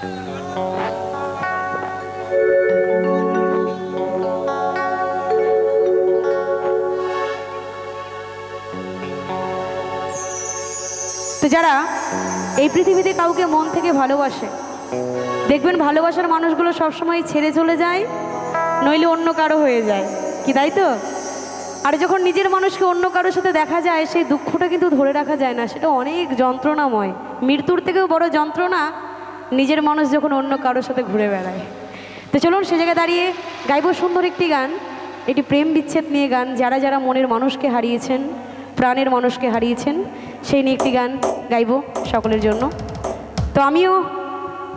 তো যারা এই পৃথিবীতে কাউকে মন থেকে ভালোবাসে, দেখবেন ভালোবাসার মানুষগুলো সবসময় ছেড়ে চলে যায়, নইলে অন্য কারো হয়ে যায়, কি তাই তো? আর যখন নিজের মানুষকে অন্য কারোর সাথে দেখা যায়, সেই দুঃখটা কিন্তু ধরে রাখা যায় না, সেটা অনেক যন্ত্রণাময়। মৃত্যুর থেকেও বড় যন্ত্রণা নিজের মানুষ যখন অন্য কারোর সাথে ঘুরে বেড়ায়। তো চলুন সে জায়গায় দাঁড়িয়ে গাইব সুন্দর একটি গান, এটি প্রেম বিচ্ছেদ নিয়ে গান। যারা যারা মনের মানুষকে হারিয়েছেন, প্রাণের মানুষকে হারিয়েছেন, সেই নিয়ে একটি গান গাইব সকলের জন্য। তো আমিও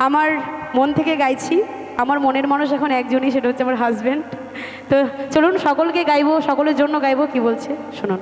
আমার মন থেকে গাইছি। আমার মনের মানুষ এখন একজনই, সেটা হচ্ছে আমার হাজব্যান্ড। তো চলুন সকলকে গাইবো, সকলের জন্য গাইবো। কি বলছে শুনুন।